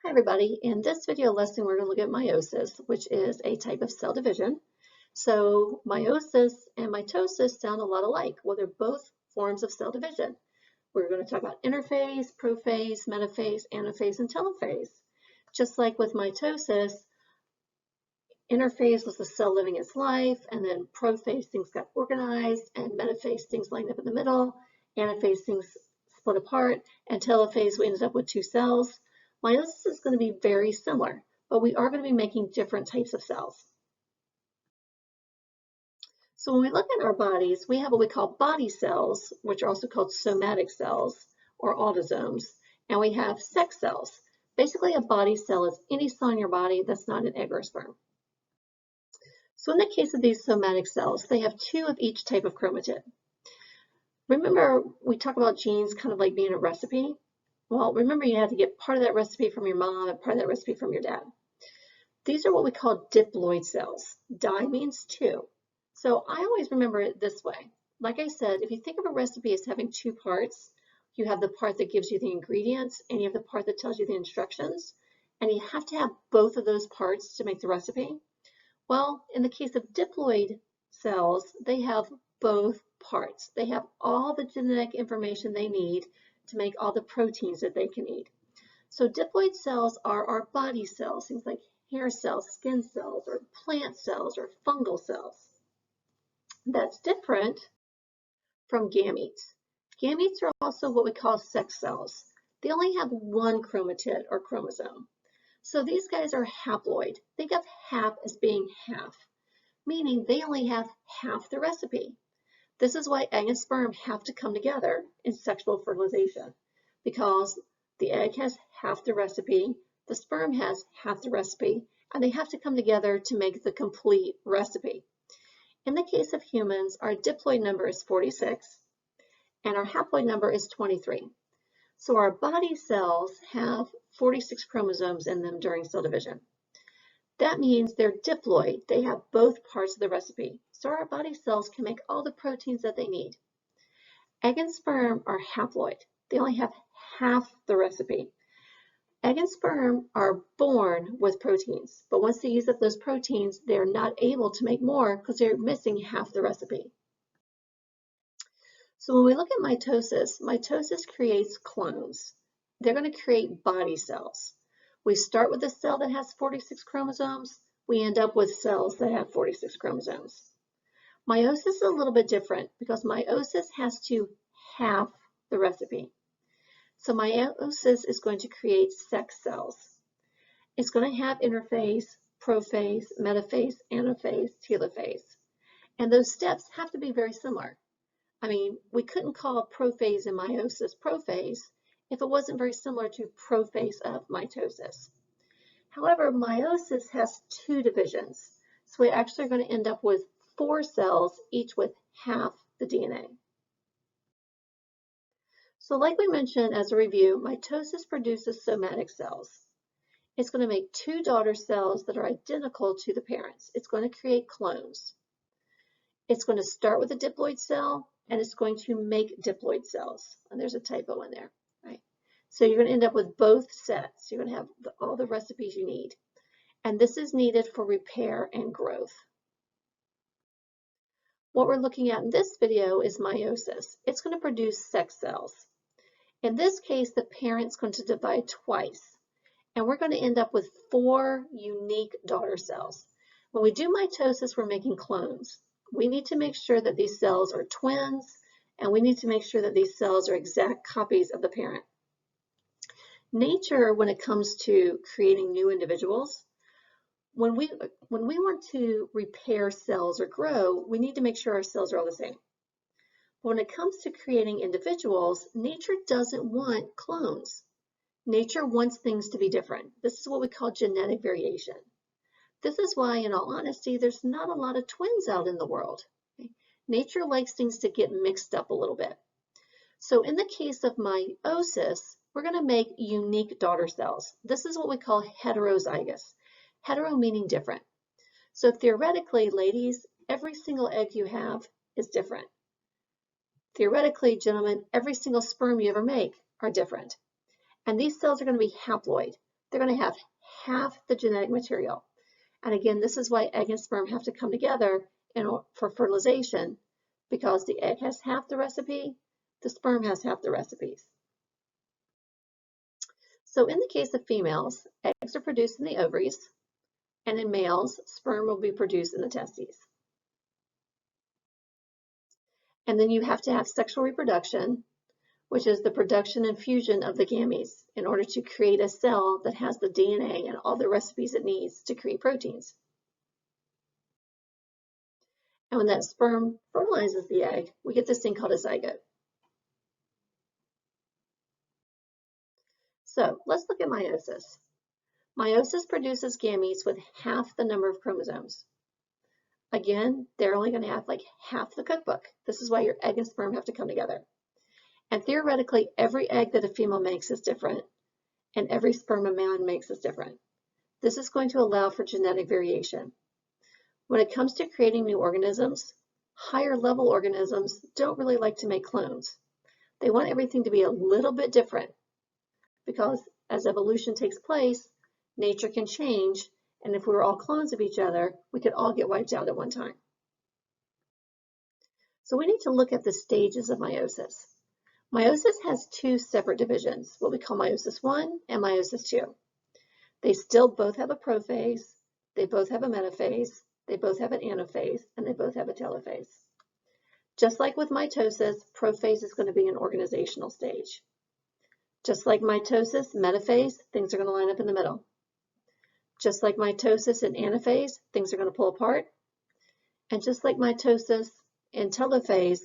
Hi everybody, in this video lesson we're going to look at meiosis, which is a type of cell division. So meiosis and mitosis sound a lot alike. Well, they're both forms of cell division. We're going to talk about interphase, prophase, metaphase, anaphase, and telophase. Just like with mitosis, interphase was the cell living its life, and then prophase things got organized, and metaphase things lined up in the middle, anaphase things split apart, and telophase we ended up with two cells. Meiosis is going to be very similar, but we are going to be making different types of cells. So when we look at our bodies, we have what we call body cells, which are also called somatic cells or autosomes, and we have sex cells. Basically, a body cell is any cell in your body that's not an egg or a sperm. So in the case of these somatic cells, they have two of each type of chromatid. Remember, we talk about genes kind of like being a recipe. Well, remember you had to get part of that recipe from your mom and part of that recipe from your dad. These are what we call diploid cells. Di means two. So I always remember it this way. Like I said, if you think of a recipe as having two parts, you have the part that gives you the ingredients and you have the part that tells you the instructions, and you have to have both of those parts to make the recipe. Well, in the case of diploid cells, they have both parts. They have all the genetic information they need to make all the proteins that they can eat. So diploid cells are our body cells, things like hair cells, skin cells, or plant cells, or fungal cells. That's different from gametes. Gametes are also what we call sex cells. They only have one chromatid or chromosome. So these guys are haploid. Think of hap as being half, meaning they only have half the recipe. This is why egg and sperm have to come together in sexual fertilization, because the egg has half the recipe, the sperm has half the recipe, and they have to come together to make the complete recipe. In the case of humans, our diploid number is 46, and our haploid number is 23. So our body cells have 46 chromosomes in them during cell division. That means they're diploid. They have both parts of the recipe. So our body cells can make all the proteins that they need. Egg and sperm are haploid. They only have half the recipe. Egg and sperm are born with proteins, but once they use up those proteins, they're not able to make more because they're missing half the recipe. So when we look at mitosis, mitosis creates clones. They're going to create body cells. We start with a cell that has 46 chromosomes. We end up with cells that have 46 chromosomes. Meiosis is a little bit different because meiosis has to half the recipe. So meiosis is going to create sex cells. It's going to have interphase, prophase, metaphase, anaphase, telophase. And those steps have to be very similar. I mean, we couldn't call prophase and meiosis prophase if it wasn't very similar to prophase of mitosis. However, meiosis has two divisions. So we actually are going to end up with 4 cells, each with half the DNA. So like we mentioned as a review, mitosis produces somatic cells. It's going to make 2 daughter cells that are identical to the parents. It's going to create clones. It's going to start with a diploid cell, and it's going to make diploid cells. And there's a typo in there, right? So you're going to end up with both sets. You're going to have all the recipes you need. And this is needed for repair and growth. What we're looking at in this video is meiosis. It's going to produce sex cells. In this case, the parent's going to divide twice, and we're going to end up with 4 unique daughter cells. When we do mitosis, we're making clones. We need to make sure that these cells are twins, and we need to make sure that these cells are exact copies of the parent. Nature, when it comes to creating new individuals, when we want to repair cells or grow, we need to make sure our cells are all the same. But when it comes to creating individuals, nature doesn't want clones. Nature wants things to be different. This is what we call genetic variation. This is why, in all honesty, there's not a lot of twins out in the world. Okay? Nature likes things to get mixed up a little bit. So in the case of meiosis, we're going to make unique daughter cells. This is what we call heterozygous. Hetero meaning different. So theoretically, ladies, every single egg you have is different. Theoretically, gentlemen, every single sperm you ever make are different. And these cells are going to be haploid. they're going to have half the genetic material. And again, this is why egg and sperm have to come together for fertilization, because the egg has half the recipe, the sperm has half the recipes. So in the case of females, eggs are produced in the ovaries, and in males, sperm will be produced in the testes. And then you have to have sexual reproduction, which is the production and fusion of the gametes in order to create a cell that has the DNA and all the recipes it needs to create proteins. And when that sperm fertilizes the egg, we get this thing called a zygote. So let's look at meiosis. Meiosis produces gametes with half the number of chromosomes. Again, they're only going to have like half the cookbook. This is why your egg and sperm have to come together. And theoretically, every egg that a female makes is different, and every sperm a man makes is different. This is going to allow for genetic variation. When it comes to creating new organisms, higher level organisms don't really like to make clones. They want everything to be a little bit different, because as evolution takes place, nature can change, and if we were all clones of each other, we could all get wiped out at one time. So we need to look at the stages of meiosis. Meiosis has two separate divisions, what we call Meiosis I and Meiosis II. They still both have a prophase, they both have a metaphase, they both have an anaphase, and they both have a telophase. Just like with mitosis, prophase is going to be an organizational stage. Just like mitosis, metaphase, things are going to line up in the middle. Just like mitosis and anaphase, things are going to pull apart. And just like mitosis and telophase,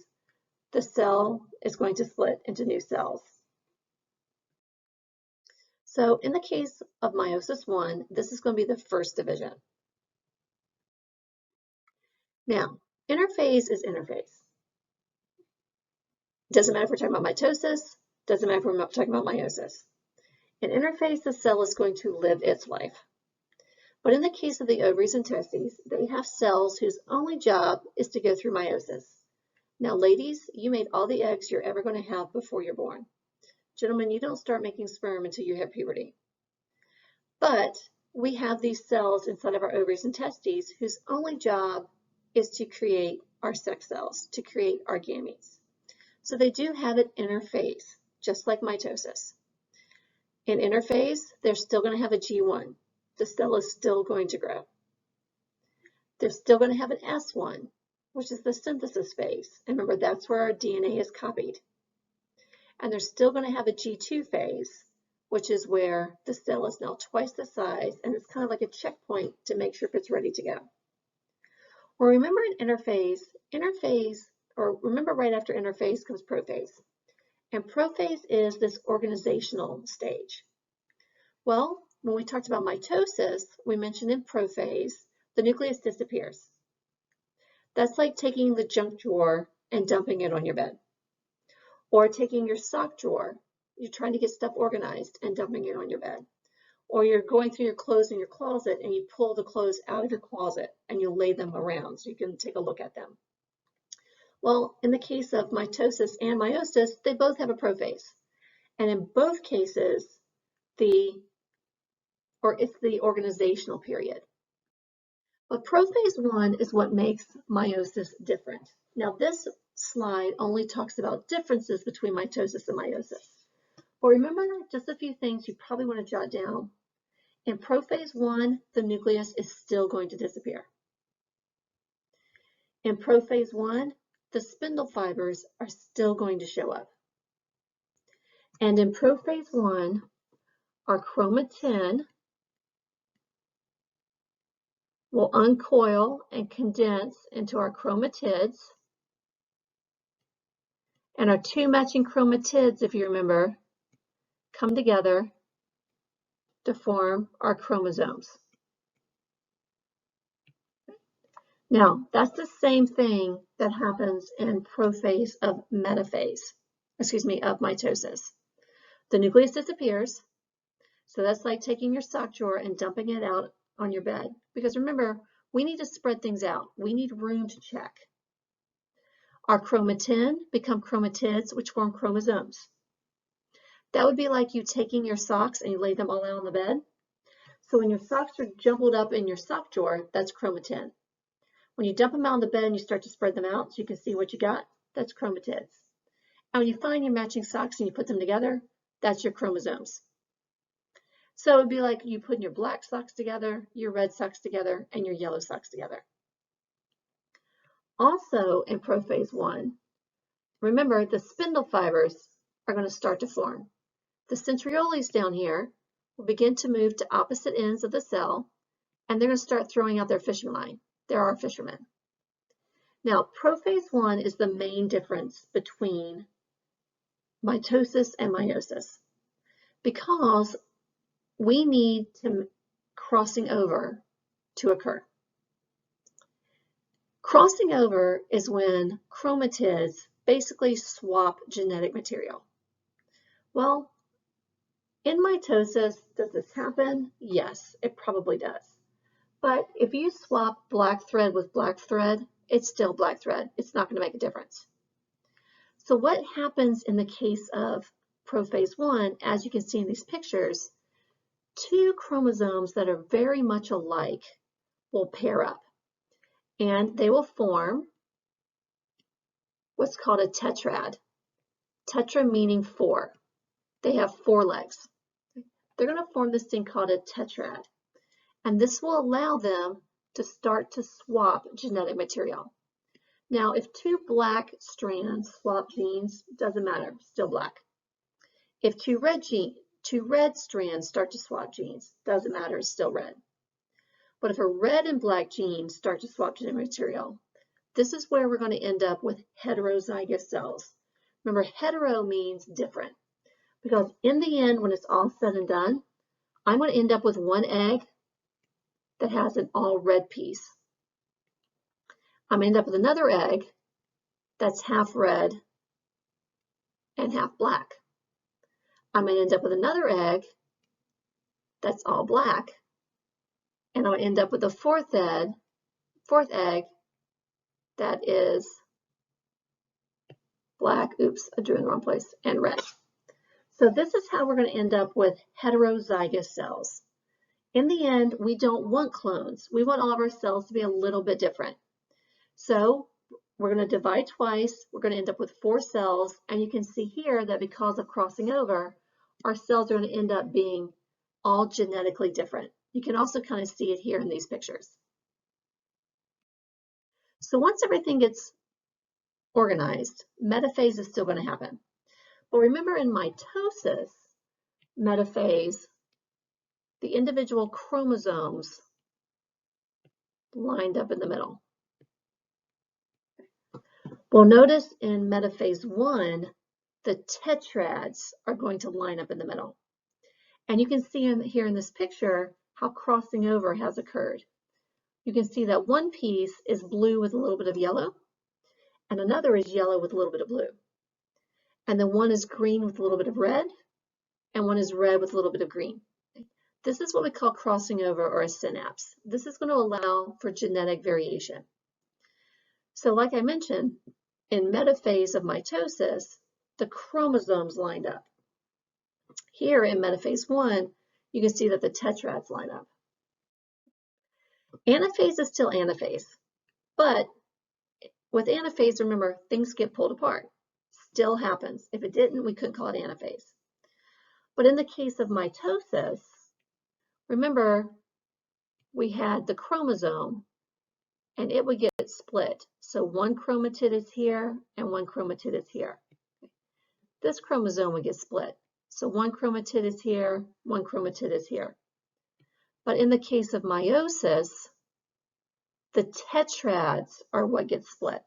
the cell is going to split into new cells. So in the case of Meiosis I, this is going to be the first division. Now, interphase is interphase. Doesn't matter if we're talking about mitosis, doesn't matter if we're talking about meiosis. In interphase, the cell is going to live its life. But in the case of the ovaries and testes, they have cells whose only job is to go through meiosis. Now, ladies, you made all the eggs you're ever going to have before you're born. Gentlemen, you don't start making sperm until you hit puberty. But we have these cells inside of our ovaries and testes whose only job is to create our sex cells, to create our gametes. So they do have an interphase, just like mitosis. In interphase, they're still going to have a G1. The cell is still going to grow. They're still going to have an S1, which is the synthesis phase. And remember, that's where our DNA is copied. And they're still going to have a G2 phase, which is where the cell is now twice the size, and it's kind of like a checkpoint to make sure if it's ready to go. Well, remember in remember right after interphase comes prophase. And prophase is this organizational stage. Well, when we talked about mitosis, we mentioned in prophase, the nucleus disappears. That's like taking the junk drawer and dumping it on your bed. Or taking your sock drawer, you're trying to get stuff organized and dumping it on your bed. Or you're going through your clothes in your closet and you pull the clothes out of your closet and you lay them around so you can take a look at them. Well, in the case of mitosis and meiosis, they both have a prophase. And in both cases, it's the organizational period. But prophase I is what makes meiosis different. Now, this slide only talks about differences between mitosis and meiosis. But remember just a few things you probably want to jot down. In prophase I, the nucleus is still going to disappear. In prophase I, the spindle fibers are still going to show up. And in prophase I, our chromatin will uncoil and condense into our chromatids. And our two matching chromatids, if you remember, come together to form our chromosomes. Now, that's the same thing that happens in prophase of mitosis. The nucleus disappears. So that's like taking your sock drawer and dumping it out on your bed. Because remember, we need to spread things out. We need room to check. Our chromatin become chromatids, which form chromosomes. That would be like you taking your socks and you lay them all out on the bed. So when your socks are jumbled up in your sock drawer, that's chromatin. When you dump them out on the bed and you start to spread them out so you can see what you got, that's chromatids. And when you find your matching socks and you put them together, that's your chromosomes. So it'd be like you putting your black socks together, your red socks together, and your yellow socks together. Also in prophase 1, remember the spindle fibers are going to start to form. The centrioles down here will begin to move to opposite ends of the cell, and they're going to start throwing out their fishing line. There are fishermen. Now, prophase 1 is the main difference between mitosis and meiosis, because we need crossing over to occur. Crossing over is when chromatids basically swap genetic material. Well, in mitosis, does this happen? Yes, it probably does. But if you swap black thread with black thread, it's still black thread. It's not going to make a difference. So what happens in the case of prophase 1, as you can see in these pictures, two chromosomes that are very much alike will pair up, and they will form what's called a tetrad. Tetra meaning 4. They have 4 legs. They're going to form this thing called a tetrad, and this will allow them to start to swap genetic material. Now, if 2 black strands swap genes, doesn't matter, still black. If 2 red strands start to swap genes, doesn't matter, it's still red. But if a red and black gene start to swap genetic material, this is where we're going to end up with heterozygous cells. Remember, hetero means different, because in the end, when it's all said and done, I'm going to end up with one egg that has an all red piece. I'm going to end up with another egg that's half red and half black. I'm going to end up with another egg that's all black, and I'll end up with a fourth egg that is black, oops, I drew in the wrong place, and red. So this is how we're going to end up with heterozygous cells. In the end, we don't want clones. We want all of our cells to be a little bit different. So we're going to divide twice. We're going to end up with 4 cells, and you can see here that because of crossing over, our cells are going to end up being all genetically different. You can also kind of see it here in these pictures. So once everything gets organized, metaphase is still going to happen. But remember, in mitosis, metaphase, the individual chromosomes lined up in the middle. Well, notice in metaphase 1, the tetrads are going to line up in the middle. And you can see here in this picture how crossing over has occurred. You can see that one piece is blue with a little bit of yellow, and another is yellow with a little bit of blue. And then one is green with a little bit of red, and one is red with a little bit of green. This is what we call crossing over, or a synapse. This is going to allow for genetic variation. So like I mentioned, in metaphase of mitosis, the chromosomes lined up. Here in metaphase 1, you can see that the tetrads line up. Anaphase is still anaphase, but with anaphase, remember, things get pulled apart. Still happens. If it didn't, we couldn't call it anaphase. But in the case of mitosis, remember, we had the chromosome, and it would get split. So one chromatid is here, and one chromatid is here. This chromosome would get split. So one chromatid is here, one chromatid is here. But in the case of meiosis, the tetrads are what gets split.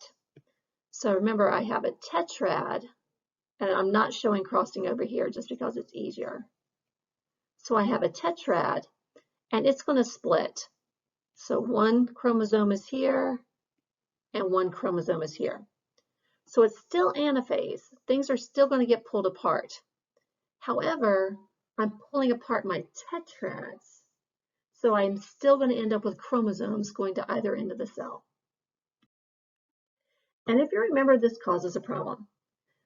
So remember, I have a tetrad, and I'm not showing crossing over here just because it's easier. So I have a tetrad, and it's going to split. So one chromosome is here, and one chromosome is here. So it's still anaphase. Things are still going to get pulled apart. However, I'm pulling apart my tetrads. So I'm still going to end up with chromosomes going to either end of the cell. And if you remember, this causes a problem.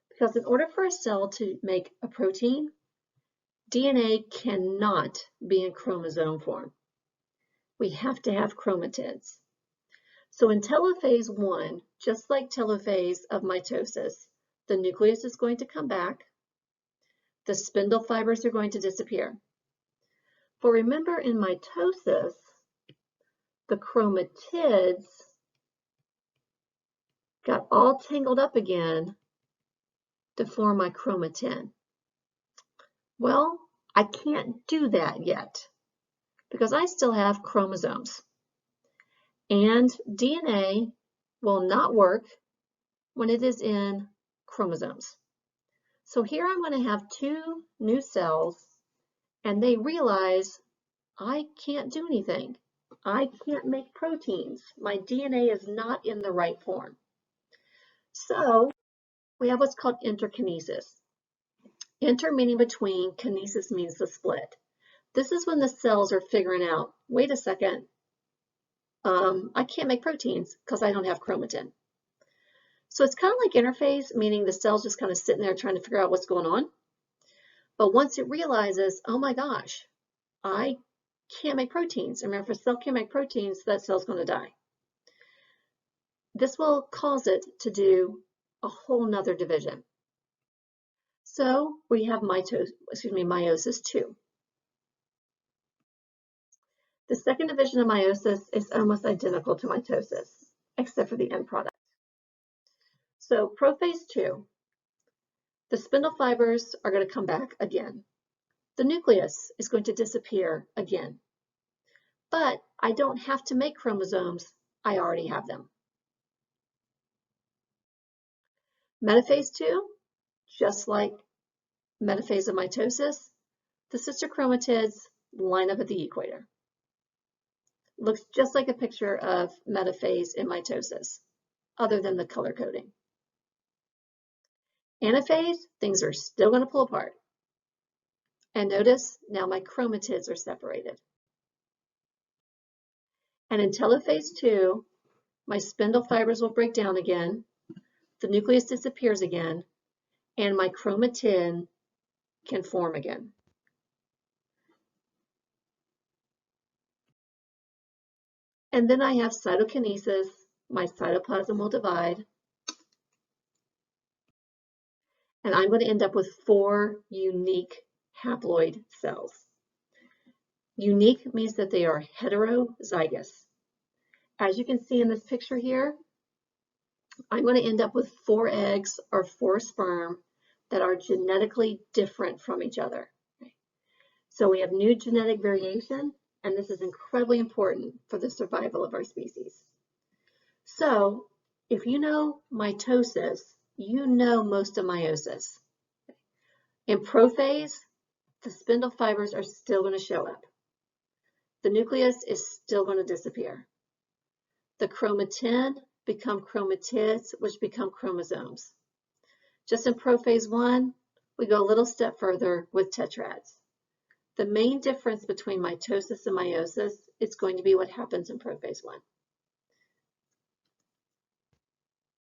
Because in order for a cell to make a protein, DNA cannot be in chromosome form. We have to have chromatids. So in telophase 1, just like telophase of mitosis, the nucleus is going to come back. The spindle fibers are going to disappear. But remember, in mitosis, the chromatids got all tangled up again to form my chromatin. Well, I can't do that yet because I still have chromosomes. And DNA will not work when it is in chromosomes. So here I'm going to have two new cells, and they realize I can't do anything. I can't make proteins. My DNA is not in the right form. So we have what's called interkinesis. Inter meaning between, kinesis means the split. This is when the cells are figuring out, wait a second, I can't make proteins because I don't have chromatin. So it's kind of like interphase, meaning the cell's just kind of sitting there trying to figure out what's going on. But once it realizes, oh my gosh, I can't make proteins. Remember, if a cell can't make proteins, that cell's going to die. This will cause it to do a whole nother division. So we have Meiosis II. The second division of meiosis is almost identical to mitosis, except for the end product. So Prophase II, the spindle fibers are going to come back again. The nucleus is going to disappear again. But I don't have to make chromosomes, I already have them. Metaphase II, just like metaphase of mitosis, the sister chromatids line up at the equator. Looks just like a picture of metaphase in mitosis, other than the color coding. Anaphase, things are still going to pull apart. And notice, now my chromatids are separated. And in telophase 2, my spindle fibers will break down again, the nucleus disappears again, and my chromatin can form again. And then I have cytokinesis, my cytoplasm will divide, and I'm going to end up with 4 unique haploid cells. Unique means that they are heterozygous. As you can see in this picture here, I'm going to end up with 4 eggs or 4 sperm that are genetically different from each other. So we have new genetic variation, and this is incredibly important for the survival of our species. So if you know mitosis, you know most of meiosis. In prophase, the spindle fibers are still going to show up. The nucleus is still going to disappear. The chromatin become chromatids, which become chromosomes. Just in prophase 1, we go a little step further with tetrads. The main difference between mitosis and meiosis is going to be what happens in prophase 1.